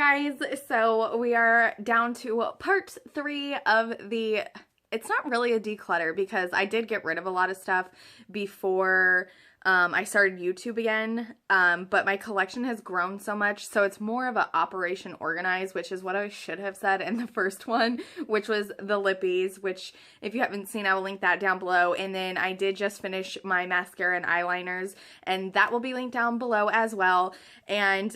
guys, so we are down to part 3 of the, it's not really a declutter because I did get rid of a lot of stuff before I started YouTube again, but my collection has grown so much, so it's more of an Operation Organize, which is what I should have said in the first one, which was the lippies, which if you haven't seen, I will link that down below. And then I did just finish my mascara and eyeliners, and that will be linked down below as well. And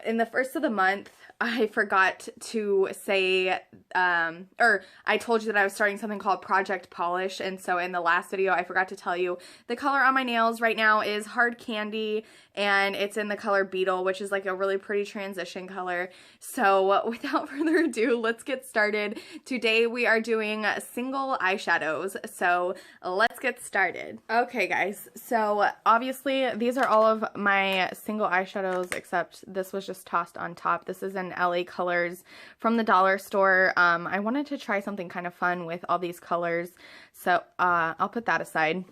in the first of the month, I forgot to say, or I told you that I was starting something called Project Polish, and so in the last video I forgot to tell you the color on my nails right now is Hard Candy, and it's in the color Beetle, which is like a really pretty transition color. So without further ado, let's get started. Today we are doing single eyeshadows, so let's get started. Okay guys, so obviously these are all of my single eyeshadows except this was just tossed on top. This is in LA Colors from the dollar store. I wanted to try something kind of fun with all these colors, so I'll put that aside.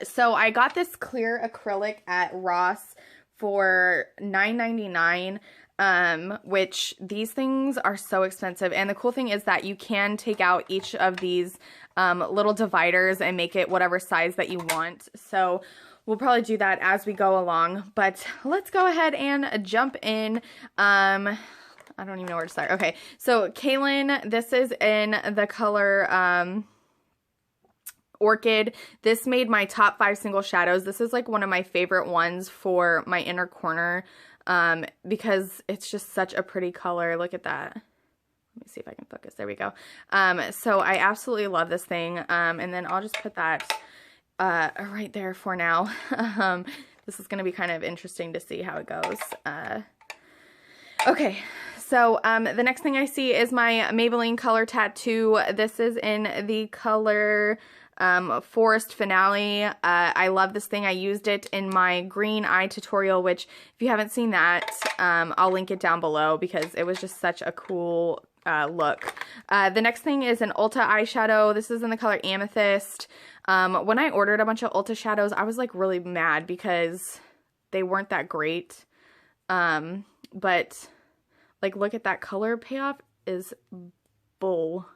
So I got this clear acrylic at Ross for $9.99, which these things are so expensive. And the cool thing is that you can take out each of these little dividers and make it whatever size that you want. So we'll probably do that as we go along, but let's go ahead and jump in. I don't even know where to start. Okay, so Kaylin, this is in the color Orchid. This made my top 5 single shadows. This is like one of my favorite ones for my inner corner because it's just such a pretty color. Look at that. Let me see if I can focus. There we go. So I absolutely love this thing. And then I'll just put that right there for now. This is going to be kind of interesting to see how it goes. Okay, so the next thing I see is my Maybelline Color Tattoo. This is in the color Forest Finale. I love this thing. I used it in my green eye tutorial, which if you haven't seen that, I'll link it down below because it was just such a cool look. The next thing is an Ulta eyeshadow. This is in the color Amethyst. When I ordered a bunch of Ulta shadows, I was like really mad because they weren't that great. But like, look at that color payoff is bull.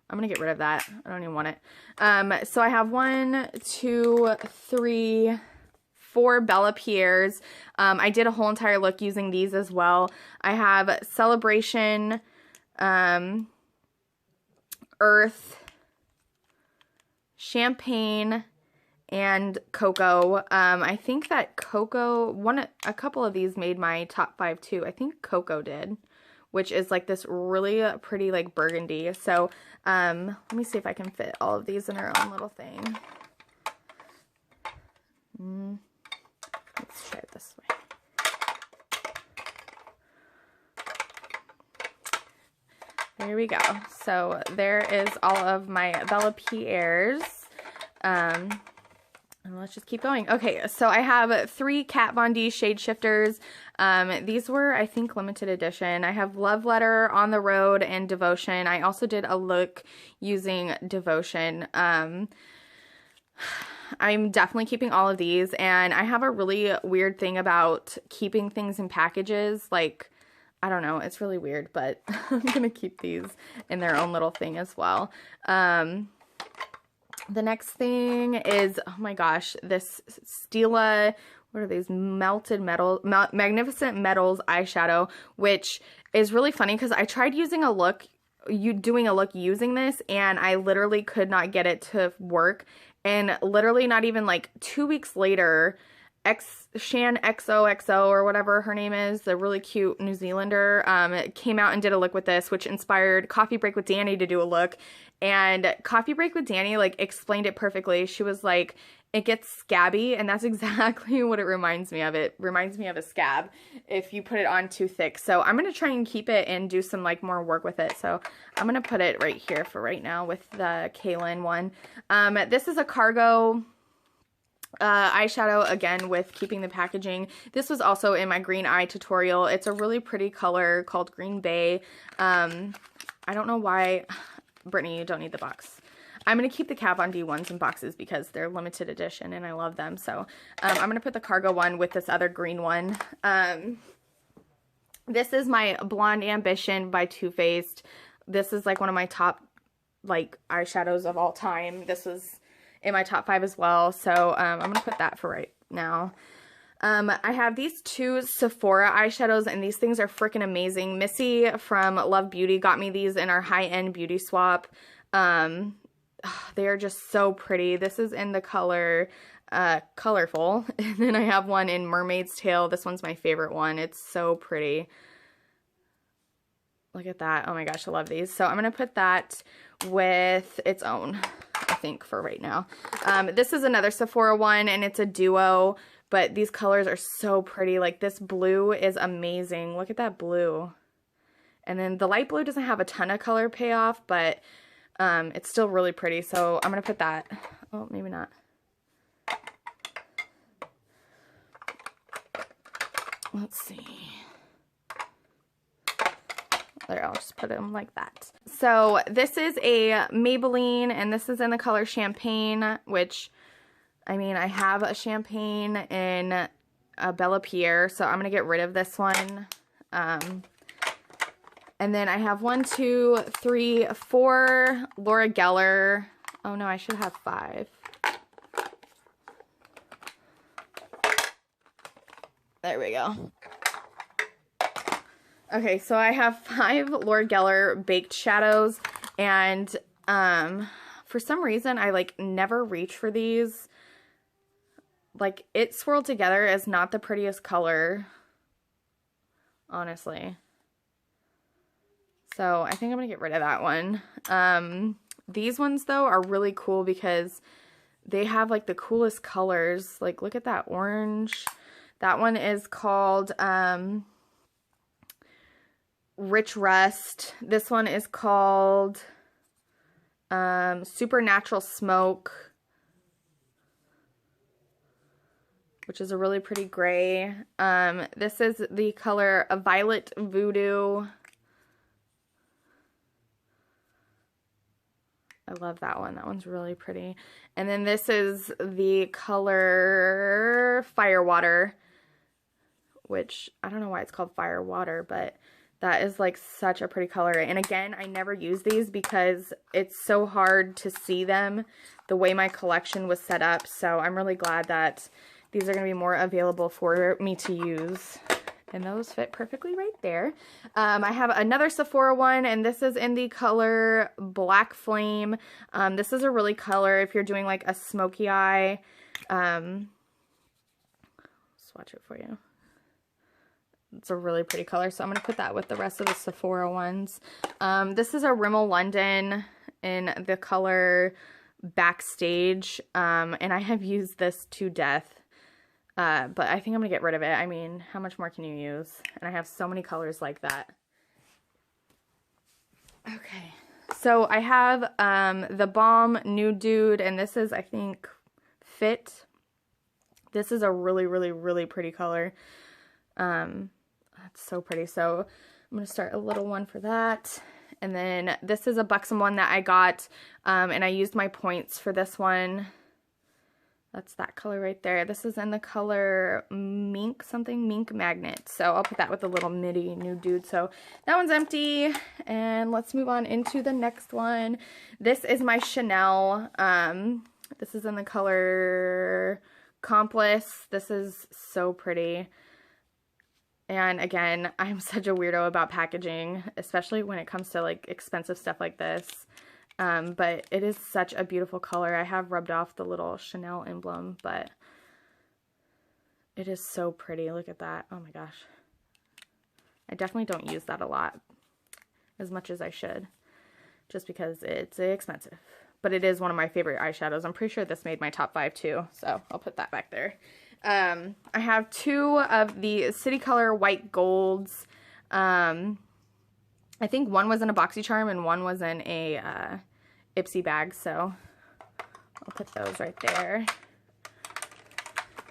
I'm gonna get rid of that. I don't even want it. So I have 1, 2, 3, 4 Bella Pierres. I did a whole entire look using these as well. I have Celebration, Earth, Champagne, and Cocoa. I think that Cocoa, a couple of these made my top 5 too. I think Cocoa did, which is like this really pretty like burgundy. So let me see if I can fit all of these in our own little thing. Let's try it this way. There we go. So there is all of my Bella Pierres. And let's just keep going. Okay, so I have 3 Kat Von D shade shifters. These were, I think, limited edition. I have Love Letter, On the Road, and Devotion. I also did a look using Devotion. I'm definitely keeping all of these, and I have a really weird thing about keeping things in packages. Like, I don't know, it's really weird, but I'm gonna keep these in their own little thing as well. The next thing is, oh my gosh, this Stila, what are these, Melted Metal, Magnificent Metals eyeshadow, which is really funny because I tried using a look, doing a look using this, and I literally could not get it to work. And literally not even like 2 weeks later, Shan XOXO or whatever her name is, the really cute New Zealander, came out and did a look with this, which inspired Coffee Break with Danny to do a look. And Coffee Break with Danny like explained it perfectly. She was like, it gets scabby, and that's exactly what it reminds me of. It reminds me of a scab if you put it on too thick. So I'm going to try and keep it and do some like more work with it. So I'm going to put it right here for right now with the Kaylin one. This is a Cargo eyeshadow, again with keeping the packaging. This was also in my green eye tutorial. It's a really pretty color called Green Bay. I don't know why. Brittany, you don't need the box. I'm going to keep the Kat Von D ones in boxes because they're limited edition and I love them. So I'm going to put the Cargo one with this other green one. This is my Blonde Ambition by Too Faced. This is like one of my top like eyeshadows of all time. This was in my top 5 as well. So I'm going to put that for right now. I have these 2 Sephora eyeshadows, and these things are freaking amazing. Missy from Love Beauty got me these in our high-end beauty swap. They are just so pretty. This is in the color Colorful. And then I have one in Mermaid's Tail. This one's my favorite one. It's so pretty. Look at that. Oh my gosh, I love these. So I'm going to put that with its own, I think, for right now. This is another Sephora one, and it's a duo, but these colors are so pretty. Like, this blue is amazing. Look at that blue. And then the light blue doesn't have a ton of color payoff, but it's still really pretty. So I'm going to put that. Oh, maybe not. Let's see. There, I'll just put them like that. So this is a Maybelline, and this is in the color Champagne, which, I mean, I have a Champagne in a Bella Pierre, so I'm going to get rid of this one. And then I have 1, 2, 3, 4 Laura Geller. Oh no, I should have 5. There we go. Okay, so I have 5 Laura Geller baked shadows, and for some reason I like never reach for these. Like, it swirled together is not the prettiest color, honestly. So I think I'm gonna get rid of that one. These ones though are really cool because they have like the coolest colors. Like, look at that orange. That one is called Rich Rust. This one is called Supernatural Smoke, which is a really pretty gray. This is the color Violet Voodoo. I love that one. That one's really pretty. And then this is the color Firewater, which I don't know why it's called Firewater, but that is like such a pretty color. And again, I never use these because it's so hard to see them the way my collection was set up. So I'm really glad that these are going to be more available for me to use. And those fit perfectly right there. I have another Sephora one, and this is in the color Black Flame. This is a really color if you're doing like a smoky eye. Swatch it for you. It's a really pretty color, so I'm going to put that with the rest of the Sephora ones. This is a Rimmel London in the color Backstage, and I have used this to death. But I think I'm going to get rid of it. I mean, how much more can you use? And I have so many colors like that. Okay. So I have the Balm Nude Dude, and this is, I think, Fit. This is a really, really, really pretty color. That's so pretty. So I'm going to start a little one for that. And then this is a Buxom one that I got, and I used my points for this one. That's that color right there. This is in the color Mink Magnet. So I'll put that with the little midi Nude Dude. So that one's empty. And let's move on into the next one. This is my Chanel. This is in the color Accomplice. This is so pretty. And again, I'm such a weirdo about packaging, especially when it comes to like expensive stuff like this. But it is such a beautiful color. I have rubbed off the little Chanel emblem, but it is so pretty. Look at that. Oh my gosh. I definitely don't use that a lot, as much as I should, just because it's expensive. But it is one of my favorite eyeshadows. I'm pretty sure this made my top 5 too, so I'll put that back there. I have 2 of the City Color White Golds. I think one was in a BoxyCharm and one was in a Ipsy bag, so I'll put those right there.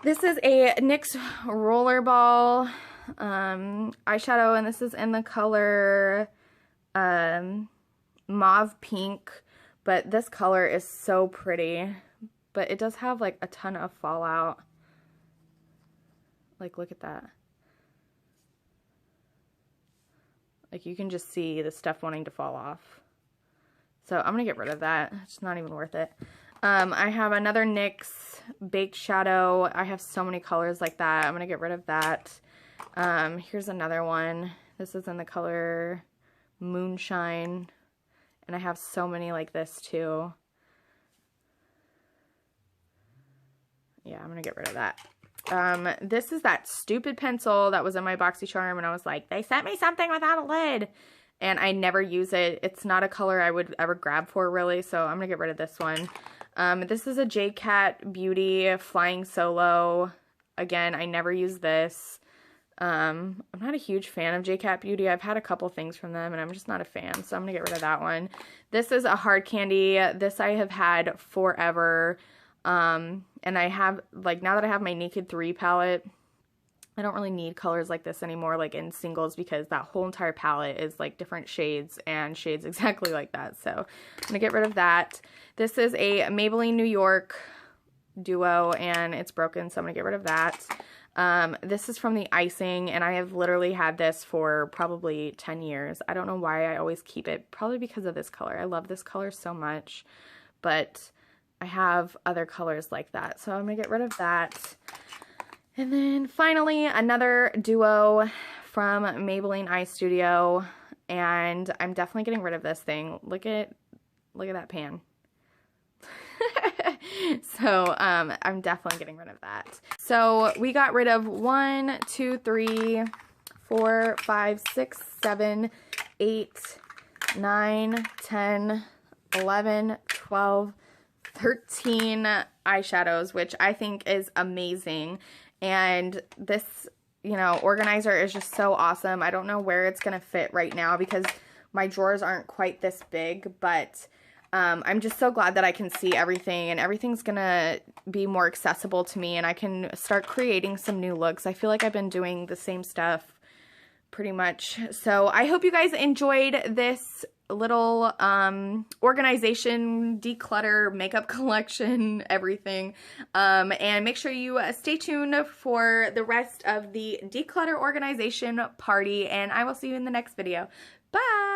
This is a NYX Rollerball eyeshadow, and this is in the color Mauve Pink, but this color is so pretty, but it does have like a ton of fallout. Like, look at that. Like, you can just see the stuff wanting to fall off. So I'm going to get rid of that. It's not even worth it. I have another NYX Baked Shadow. I have so many colors like that. I'm going to get rid of that. Here's another one. This is in the color Moonshine. And I have so many like this too. Yeah, I'm going to get rid of that. This is that stupid pencil that was in my BoxyCharm, and I was like, they sent me something without a lid, and I never use it. It's not a color I would ever grab for, really, so I'm gonna get rid of this one. This is a JCat Beauty Flying Solo. Again, I never use this. I'm not a huge fan of JCat Beauty. I've had a couple things from them, and I'm just not a fan, so I'm gonna get rid of that one. This is a hard candy. This I have had forever. And I have, like, now that I have my Naked 3 palette, I don't really need colors like this anymore, like in singles, because that whole entire palette is like different shades and shades exactly like that. So I'm gonna get rid of that. This is a Maybelline New York duo, and it's broken, so I'm gonna get rid of that. This is from the Icing, and I have literally had this for probably 10 years. I don't know why I always keep it, probably because of this color. I love this color so much, but I have other colors like that, so I'm going to get rid of that. And then finally, another duo from Maybelline Eye Studio, and I'm definitely getting rid of this thing. Look at that pan. So I'm definitely getting rid of that. So we got rid of 1, 2, 3, 4, 5, 6, 7, 8, 9, 10, 11, 12, 13 eyeshadows, which I think is amazing. And this, you know, organizer is just so awesome. I don't know where it's going to fit right now because my drawers aren't quite this big, but I'm just so glad that I can see everything, and everything's going to be more accessible to me, and I can start creating some new looks. I feel like I've been doing the same stuff pretty much. So I hope you guys enjoyed this little organization, declutter, makeup collection, everything. And make sure you stay tuned for the rest of the declutter organization party, and I will see you in the next video. Bye!